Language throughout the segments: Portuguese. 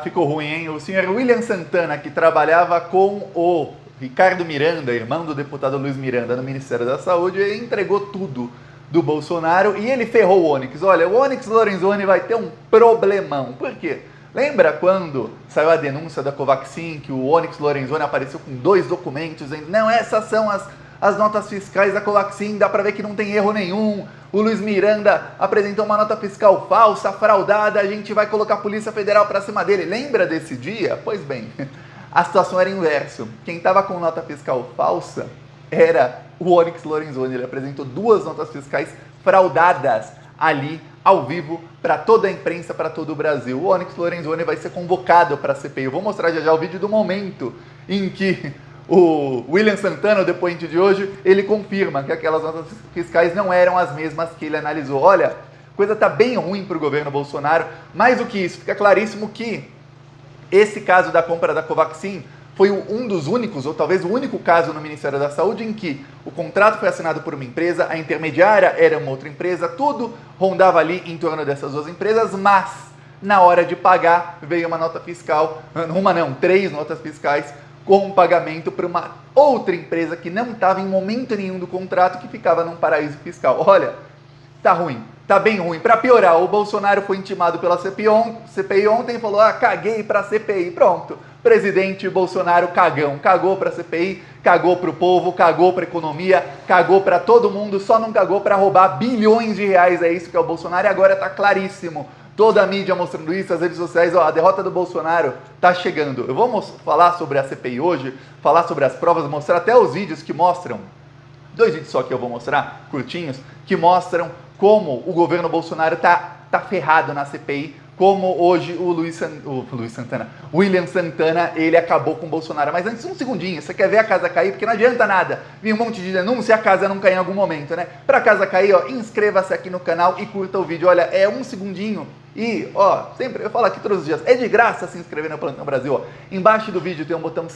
Ficou ruim, hein? O senhor William Santana, que trabalhava com o Ricardo Miranda, irmão do deputado Luiz Miranda, no Ministério da Saúde, ele entregou tudo do Bolsonaro e ele ferrou o Onyx. Olha, o Onyx Lorenzoni vai ter um problemão. Por quê? Lembra quando saiu a denúncia da Covaxin, que o Onyx Lorenzoni apareceu com 2 documentos, dizendo, não, essas são as notas fiscais da Covaxin, dá pra ver que não tem erro nenhum. O Luiz Miranda apresentou uma nota fiscal falsa, fraudada, a gente vai colocar a Polícia Federal pra cima dele. Lembra desse dia? Pois bem, a situação era inverso. Quem estava com nota fiscal falsa era o Onyx Lorenzoni. Ele apresentou 2 notas fiscais fraudadas ali, ao vivo, para toda a imprensa, para todo o Brasil. O Onyx Lorenzoni vai ser convocado para a CPI. Eu vou mostrar já o vídeo do momento em que o William Santana, o depoente de hoje, ele confirma que aquelas notas fiscais não eram as mesmas que ele analisou. Olha, a coisa está bem ruim para o governo Bolsonaro. Mais do que isso, fica claríssimo que esse caso da compra da Covaxin foi um dos únicos, ou talvez o único caso no Ministério da Saúde em que o contrato foi assinado por uma empresa, a intermediária era uma outra empresa, tudo rondava ali em torno dessas 2 empresas, mas na hora de pagar veio uma nota fiscal, 3 notas fiscais, com um pagamento para uma outra empresa que não estava em momento nenhum do contrato, que ficava num paraíso fiscal. Olha, tá ruim, tá bem ruim. Para piorar, o Bolsonaro foi intimado pela CPI ontem e falou, caguei para a CPI. Pronto, presidente Bolsonaro cagão, cagou para a CPI, cagou para o povo, cagou para a economia, cagou para todo mundo, só não cagou para roubar bilhões de reais, é isso que é o Bolsonaro, e agora tá claríssimo. Toda a mídia mostrando isso, as redes sociais, a derrota do Bolsonaro tá chegando. Eu vou falar sobre a CPI hoje, falar sobre as provas, mostrar até os vídeos que mostram, 2 vídeos só que eu vou mostrar, curtinhos, que mostram como o governo Bolsonaro tá ferrado na CPI, como hoje o William Santana, ele acabou com o Bolsonaro. Mas antes, um segundinho, você quer ver a casa cair? Porque não adianta nada vir um monte de denúncia e a casa não cair em algum momento, né? Pra casa cair, inscreva-se aqui no canal e curta o vídeo. Olha, é um segundinho. E, sempre, eu falo aqui todos os dias, é de graça se inscrever no Plantão Brasil, Embaixo do vídeo tem um botão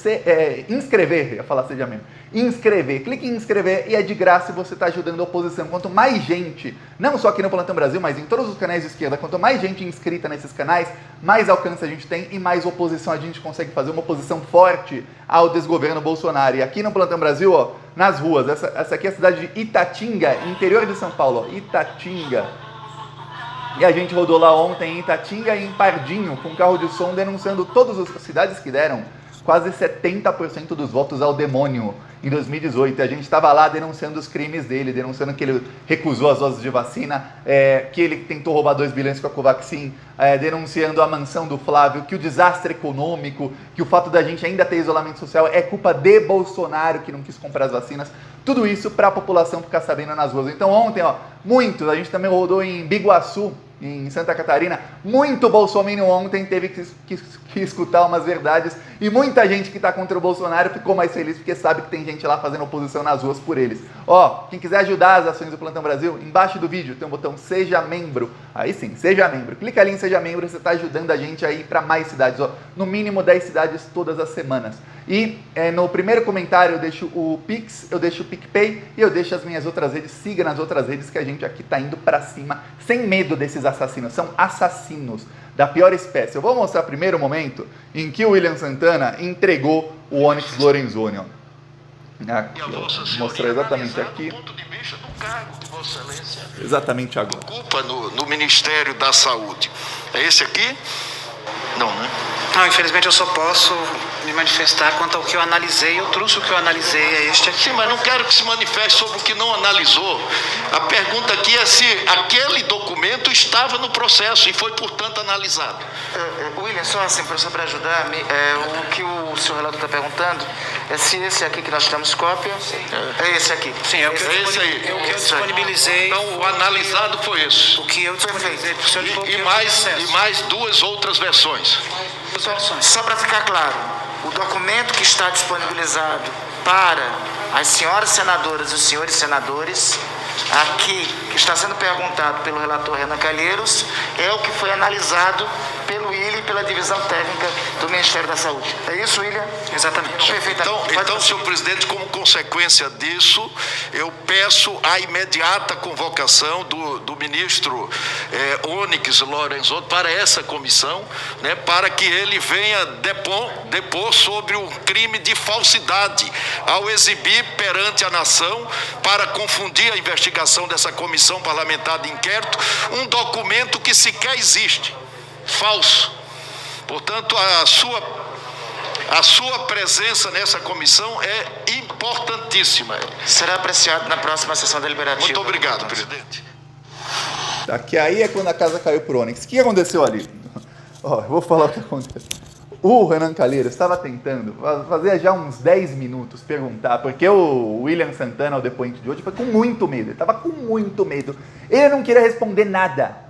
inscrever, ia falar seja mesmo, inscrever, clique em inscrever e é de graça e você está ajudando a oposição. Quanto mais gente, não só aqui no Plantão Brasil, mas em todos os canais de esquerda, quanto mais gente inscrita nesses canais, mais alcance a gente tem e mais oposição a gente consegue fazer, uma oposição forte ao desgoverno Bolsonaro. E aqui no Plantão Brasil, nas ruas, essa aqui é a cidade de Itatinga, interior de São Paulo, Itatinga. E a gente rodou lá ontem em Itatinga e em Pardinho, com carro de som, denunciando todas as cidades que deram quase 70% dos votos ao demônio em 2018. E a gente estava lá denunciando os crimes dele, denunciando que ele recusou as doses de vacina, que ele tentou roubar 2 bilhões com a Covaxin, denunciando a mansão do Flávio, que o desastre econômico, que o fato da gente ainda ter isolamento social é culpa de Bolsonaro, que não quis comprar as vacinas. Tudo isso para a população ficar sabendo nas ruas. Então ontem, muitos, a gente também rodou em Biguaçu, em Santa Catarina, muito bolsominion ontem teve que escutar umas verdades e muita gente que está contra o Bolsonaro ficou mais feliz porque sabe que tem gente lá fazendo oposição nas ruas por eles. Quem quiser ajudar as ações do Plantão Brasil, embaixo do vídeo tem um botão Seja Membro. Aí sim, Seja Membro. Clica ali em Seja Membro, você está ajudando a gente a ir para mais cidades, no mínimo 10 cidades todas as semanas. E no primeiro comentário eu deixo o Pix, eu deixo o PicPay e eu deixo as minhas outras redes. Siga nas outras redes que a gente aqui tá indo para cima sem medo desses assassinos. São assassinos da pior espécie. Eu vou mostrar primeiro o momento em que o William Santana entregou o Onyx Lorenzoni. Aqui, vou mostrar exatamente aqui. Do ponto de vista do cargo de Vossa Excelência. Exatamente agora. Ocupa no Ministério da Saúde. É esse aqui? Não, né? Não, infelizmente eu só posso me manifestar quanto ao que eu analisei. Eu trouxe o que eu analisei, é este aqui. Sim, mas não quero que se manifeste sobre o que não analisou. A pergunta aqui é se aquele documento estava no processo e foi, portanto, analisado. William, só assim, professor, para ajudar, o que o senhor relator está perguntando é se esse aqui que nós temos cópia é esse aqui. Sim, é o que eu disponibilizei. Então, o analisado foi esse. O que eu disponibilizei para o senhor E mais 2 outras versões. Só para ficar claro, o documento que está disponibilizado para as senhoras senadoras e os senhores senadores, aqui, que está sendo perguntado pelo relator Renan Calheiros, é o que foi analisado pelo William e pela divisão técnica do Ministério da Saúde. É isso, William? Exatamente. Perfeitamente. Então, senhor presidente, como consequência disso, eu peço a imediata convocação do ministro Onyx Lorenzoni para essa comissão, né, para que ele venha depor sobre o crime de falsidade ao exibir perante a nação, para confundir a investigação dessa comissão parlamentar de inquérito, um documento que sequer existe, falso. Portanto, a sua presença nessa comissão é importantíssima. Será apreciado na próxima sessão deliberativa. Muito obrigado, presidente. Tá, que aí é quando a casa caiu pro Onyx. O que aconteceu ali? Ó, eu vou falar o que aconteceu. O Renan Calheiros estava tentando, fazia já uns 10 minutos, perguntar, porque o William Santana, o depoente de hoje, foi com muito medo, ele estava com muito medo. Ele não queria responder nada.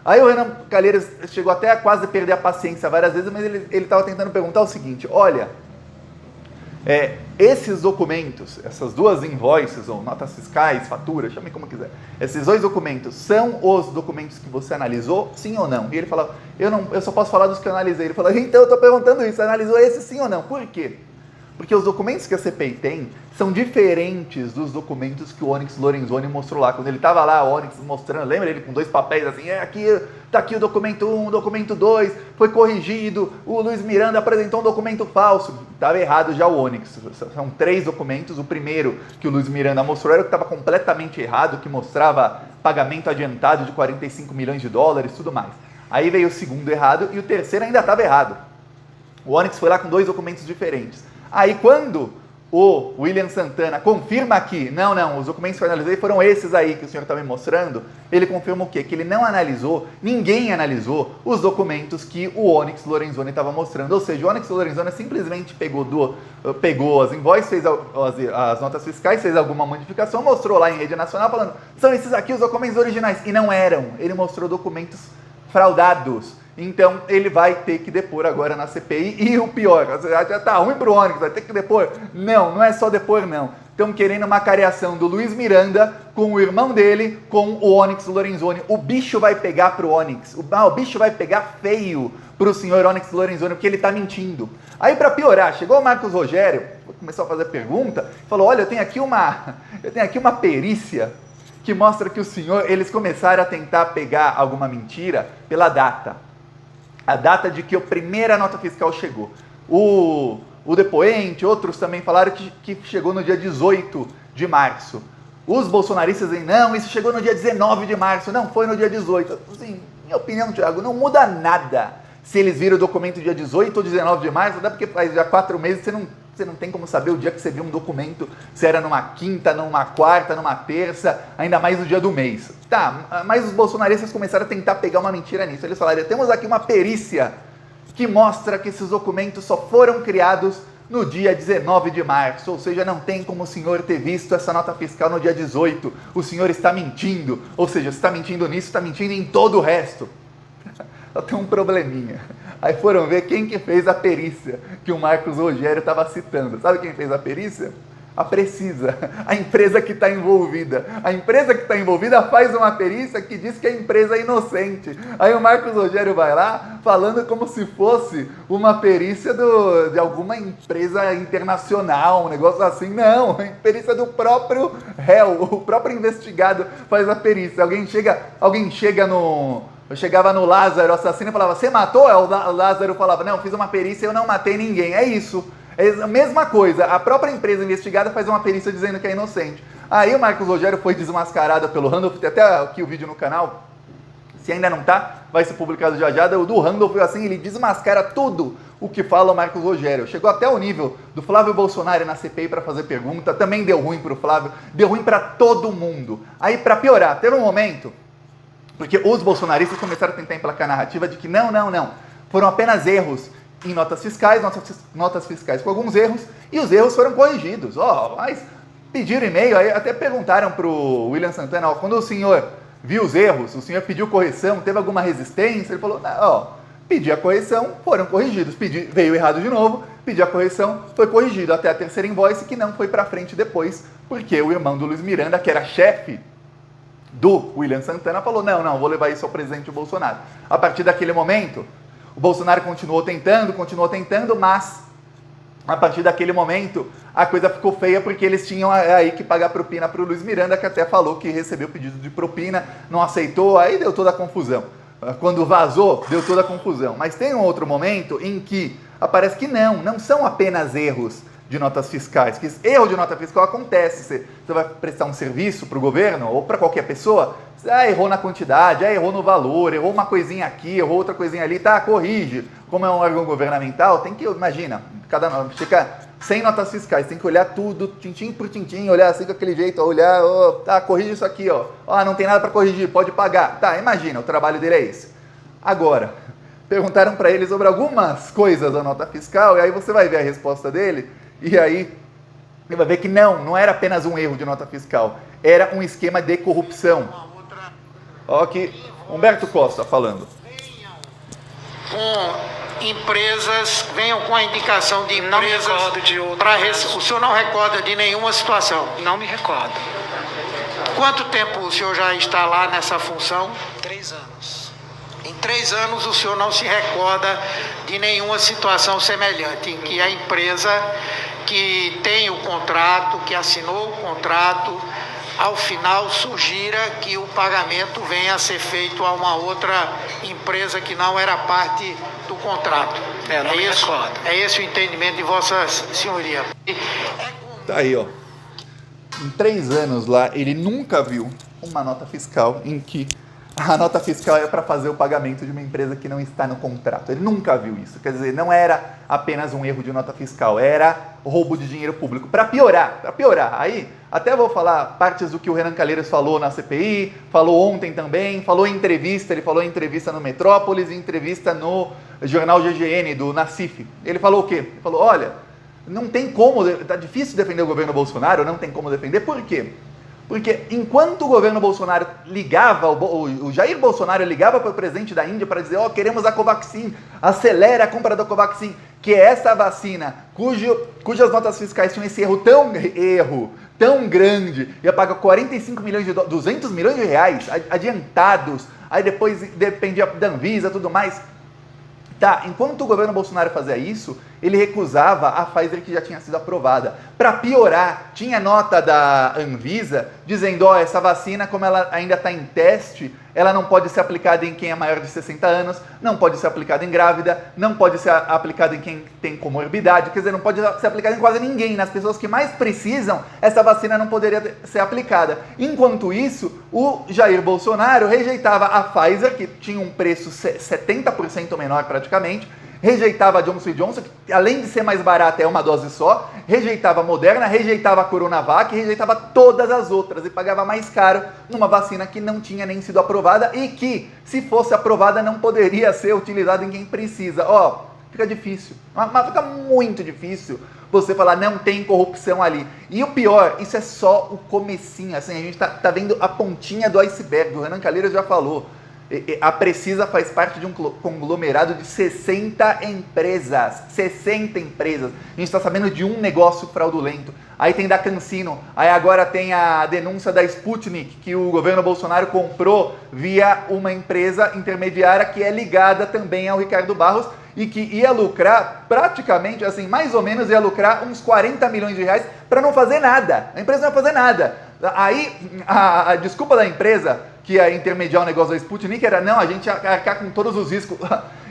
Aí o Renan Calheiros chegou até a quase perder a paciência várias vezes, mas ele estava tentando perguntar o seguinte: olha, esses documentos, essas duas invoices, ou notas fiscais, faturas, chame como quiser, esses dois documentos são os documentos que você analisou, sim ou não? E ele falou: eu só posso falar dos que eu analisei. Ele falou: então eu estou perguntando isso, analisou esse sim ou não? Por quê? Porque os documentos que a CPI tem são diferentes dos documentos que o Onyx Lorenzoni mostrou lá. Quando ele estava lá, o Onyx mostrando, lembra ele com dois papéis assim, tá aqui o documento 1, o documento 2, foi corrigido, o Luiz Miranda apresentou um documento falso. Estava errado já o Onyx. São 3 documentos. O primeiro que o Luiz Miranda mostrou era o que estava completamente errado, que mostrava pagamento adiantado de 45 milhões de dólares, tudo mais. Aí veio o segundo errado e o terceiro ainda estava errado. O Onyx foi lá com 2 documentos diferentes. Aí quando o William Santana confirma que, não, os documentos que eu analisei foram esses aí que o senhor está me mostrando, ele confirma o quê? Que ele não analisou, ninguém analisou os documentos que o Onyx Lorenzoni estava mostrando. Ou seja, o Onyx Lorenzoni simplesmente pegou as invoices, fez as notas fiscais, fez alguma modificação, mostrou lá em rede nacional falando, são esses aqui os documentos originais. E não eram, ele mostrou documentos fraudados. Então, ele vai ter que depor agora na CPI. E o pior, já tá ruim pro Onyx, vai ter que depor? Não é só depor, não. Estão querendo uma careação do Luiz Miranda com o irmão dele, com o Onyx Lorenzoni. O bicho vai pegar pro Onyx. O bicho vai pegar feio pro senhor Onyx Lorenzoni, porque ele tá mentindo. Aí, para piorar, chegou o Marcos Rogério, começou a fazer pergunta, falou: olha, eu tenho aqui uma perícia que mostra que eles começaram a tentar pegar alguma mentira pela data. A data de que a primeira nota fiscal chegou. O depoente, outros também falaram que chegou no dia 18 de março. Os bolsonaristas dizem, não, isso chegou no dia 19 de março. Não, foi no dia 18. Assim, minha opinião, Thiago, não muda nada se eles viram o documento dia 18 ou 19 de março, até porque faz já 4 meses você não tem como saber o dia que você viu um documento, se era numa quinta, numa quarta, numa terça, ainda mais no dia do mês. Tá, mas os bolsonaristas começaram a tentar pegar uma mentira nisso. Eles falaram, temos aqui uma perícia que mostra que esses documentos só foram criados no dia 19 de março, ou seja, não tem como o senhor ter visto essa nota fiscal no dia 18, o senhor está mentindo, ou seja, se está mentindo nisso, está mentindo em todo o resto. Só tem um probleminha. Aí foram ver quem que fez a perícia que o Marcos Rogério estava citando. Sabe quem fez a perícia? A Precisa, a empresa que está envolvida. A empresa que está envolvida faz uma perícia que diz que a empresa é inocente. Aí o Marcos Rogério vai lá falando como se fosse uma perícia de alguma empresa internacional, um negócio assim. Não, a perícia do próprio réu, o próprio investigado faz a perícia. Eu chegava no Lázaro, assassino, e falava, você matou? O Lázaro falava, não, fiz uma perícia e eu não matei ninguém. É isso. É a mesma coisa. A própria empresa investigada faz uma perícia dizendo que é inocente. Aí o Marcos Rogério foi desmascarado pelo Randolph, tem até aqui o vídeo no canal. Se ainda não tá, vai ser publicado já. O do Randolph, assim, ele desmascara tudo o que fala o Marcos Rogério. Chegou até o nível do Flávio Bolsonaro na CPI para fazer pergunta. Também deu ruim pro Flávio. Deu ruim para todo mundo. Aí, para piorar, teve um momento... Porque os bolsonaristas começaram a tentar emplacar a narrativa de que não. Foram apenas erros em notas fiscais com alguns erros, e os erros foram corrigidos. Mas pediram e-mail, aí até perguntaram para o William Santana, quando o senhor viu os erros, o senhor pediu correção, teve alguma resistência? Ele falou, pedi a correção, foram corrigidos. Veio errado de novo, pedi a correção, foi corrigido. Até a terceira invoice que não foi para frente depois, porque o irmão do Luiz Miranda, que era chefe do William Santana falou, não, vou levar isso ao presidente Bolsonaro. A partir daquele momento, o Bolsonaro continuou tentando, mas a partir daquele momento a coisa ficou feia porque eles tinham aí que pagar propina para o Luiz Miranda, que até falou que recebeu pedido de propina, não aceitou, aí deu toda a confusão. Quando vazou, deu toda a confusão. Mas tem um outro momento em que aparece que não são apenas erros de notas fiscais, que erro de nota fiscal acontece, você vai prestar um serviço para o governo ou para qualquer pessoa, você errou na quantidade, errou no valor, errou uma coisinha aqui, errou outra coisinha ali, tá, corrige. Como é um órgão governamental, tem que, imagina, fica 100 notas fiscais, tem que olhar tudo, tintim por tintim, olhar assim com aquele jeito, olhar, tá, corrige isso aqui, não tem nada para corrigir, pode pagar. Tá, imagina, o trabalho dele é esse. Agora, perguntaram para ele sobre algumas coisas da nota fiscal, e aí você vai ver a resposta dele, e aí ele vai ver que não era apenas um erro de nota fiscal, era um esquema de corrupção. Ó aqui, Humberto Costa falando. Venham com a indicação de empresas. Não me recordo de outro. O senhor não recorda de nenhuma situação? Não me recordo. Quanto tempo o senhor já está lá nessa função? 3 anos. Em 3 anos o senhor não se recorda de nenhuma situação semelhante, em que a empresa que tem o contrato, que assinou o contrato, ao final sugira que o pagamento venha a ser feito a uma outra empresa que não era parte do contrato. É esse o entendimento de Vossa Senhoria. Tá aí, Em 3 anos lá, ele nunca viu uma nota fiscal em que a nota fiscal é para fazer o pagamento de uma empresa que não está no contrato. Ele nunca viu isso. Quer dizer, não era apenas um erro de nota fiscal, era roubo de dinheiro público. Para piorar. Aí, até vou falar partes do que o Renan Calheiros falou na CPI, falou ontem também, falou em entrevista, ele falou em entrevista no Metrópolis, em entrevista no jornal GGN, do Nassif. Ele falou o quê? Ele falou, olha, não tem como, tá difícil defender o governo Bolsonaro, não tem como defender, por quê? Porque enquanto o governo Bolsonaro ligava, o Jair Bolsonaro ligava para o presidente da Índia para dizer, queremos a Covaxin, acelera a compra da Covaxin, que é essa vacina cujas notas fiscais tinham esse erro tão grande, ia pagar 45 milhões de dólares, 200 milhões de reais adiantados, aí depois dependia da Anvisa e tudo mais. Tá, enquanto o governo Bolsonaro fazia isso, ele recusava a Pfizer que já tinha sido aprovada. Para piorar, tinha nota da Anvisa dizendo, essa vacina, como ela ainda está em teste, ela não pode ser aplicada em quem é maior de 60 anos, não pode ser aplicada em grávida, não pode ser aplicada em quem tem comorbidade, quer dizer, não pode ser aplicada em quase ninguém. Nas pessoas que mais precisam, essa vacina não poderia ser aplicada. Enquanto isso, o Jair Bolsonaro rejeitava a Pfizer, que tinha um preço 70% menor praticamente, rejeitava a Johnson & Johnson, que além de ser mais barata é uma dose só, rejeitava a Moderna, rejeitava a Coronavac, rejeitava todas as outras e pagava mais caro numa vacina que não tinha nem sido aprovada e que, se fosse aprovada, não poderia ser utilizada em quem precisa. Fica difícil, mas fica muito difícil você falar não tem corrupção ali. E o pior, isso é só o comecinho, assim, a gente tá vendo a pontinha do iceberg, o Renan Calheiros já falou. A Precisa faz parte de um conglomerado de 60 empresas. 60 empresas. A gente está sabendo de um negócio fraudulento. Aí tem da CanSino. Aí agora tem a denúncia da Sputnik, que o governo Bolsonaro comprou via uma empresa intermediária que é ligada também ao Ricardo Barros e que ia lucrar praticamente, assim, mais ou menos ia lucrar uns 40 milhões de reais para não fazer nada. A empresa não ia fazer nada. Aí a desculpa da empresa que ia intermediar o negócio da Sputnik era, não, a gente ia arcar com todos os riscos.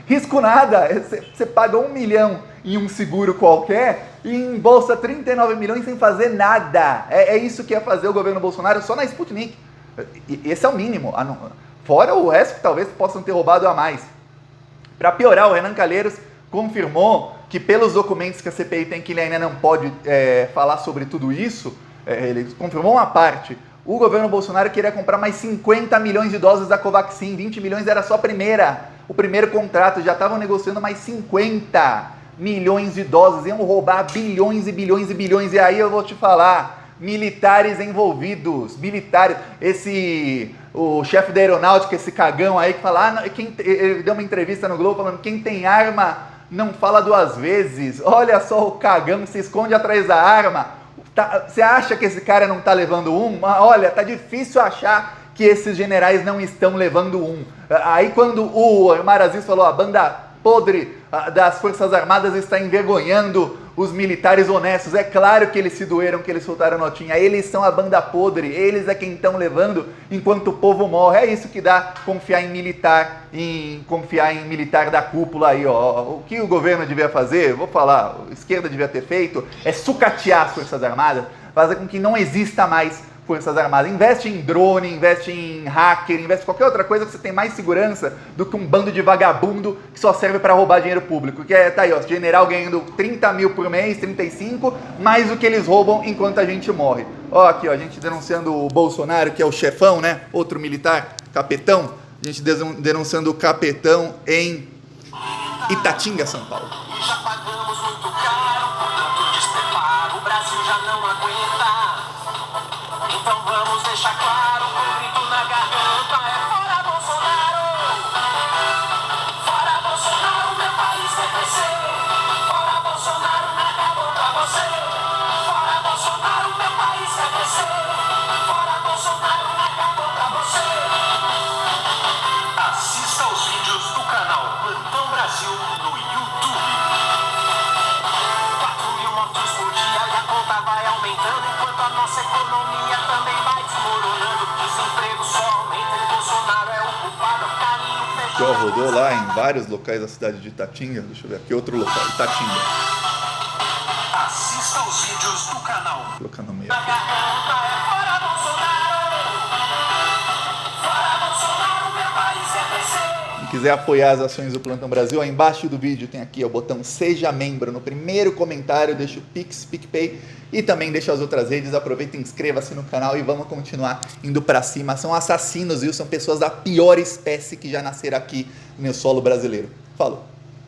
Risco nada, você paga 1 milhão em um seguro qualquer e embolsa 39 milhões sem fazer nada. É isso que ia fazer o governo Bolsonaro só na Sputnik. Esse é o mínimo, fora o resto que talvez possam ter roubado a mais. Para piorar, o Renan Calheiros confirmou que pelos documentos que a CPI tem, que ele ainda não pode falar sobre tudo isso, ele confirmou uma parte. O governo Bolsonaro queria comprar mais 50 milhões de doses da Covaxin, 20 milhões era só o primeiro contrato, já estavam negociando mais 50 milhões de doses, iam roubar bilhões e bilhões e bilhões, e aí eu vou te falar, militares envolvidos, o chefe da aeronáutica, esse cagão aí que fala, ele deu uma entrevista no Globo falando, quem tem arma não fala 2 vezes, olha só o cagão que se esconde atrás da arma. Você acha que esse cara não tá levando olha, tá difícil achar que esses generais não estão levando um. Aí quando o Omar Aziz falou, a banda podre das Forças Armadas está envergonhando os militares honestos, é claro que eles se doeram, que eles soltaram notinha, eles são a banda podre, eles é quem estão levando enquanto o povo morre. É isso que dá confiar em militar da cúpula aí, ó. O que o governo devia fazer, vou falar, a esquerda devia ter feito, é sucatear as Forças Armadas, fazer com que não exista mais Forças Armadas. Investe em drone, investe em hacker, investe em qualquer outra coisa que você tem mais segurança do que um bando de vagabundo que só serve para roubar dinheiro público. Que tá aí, ó, general ganhando 30 mil por mês, 35, mais o que eles roubam enquanto a gente morre. Ó, aqui, ó, a gente denunciando o Bolsonaro, que é o chefão, né? Outro militar, capetão. A gente denunciando o capetão em Itatinga, São Paulo. E já pagamos muito caro por tanto despreparo, o Brasil já não aguenta. Então vamos deixar claro, com um grito na garganta, é fora Bolsonaro! Fora Bolsonaro, meu país quer crescer. Fora Bolsonaro, não acabou pra você. Fora Bolsonaro, meu país quer crescer. Fora Bolsonaro, não acabou pra você. Assista aos vídeos do canal Plantão Brasil no YouTube. 4.000 mortos por dia e a conta vai aumentando, enquanto a nossa economia também vai desmoronando. Desemprego só aumenta e Bolsonaro é o culpado. Caminho fechado. Já rodou lá em vários locais da cidade de Itatinga. Deixa eu ver aqui, outro local, Itatinga. Assista aos vídeos do canal. Vou colocar no meio Na aqui. garganta é fora Bolsonaro. Fora Bolsonaro, meu país quer crescer. Quem quiser apoiar as ações do Plantão Brasil, aí embaixo do vídeo tem aqui o botão Seja Membro. No primeiro comentário deixa o Pix, PicPay e também deixa as outras redes. Aproveita e inscreva-se no canal e vamos continuar indo pra cima. São assassinos, viu? São pessoas da pior espécie que já nasceram aqui no solo brasileiro. Falou!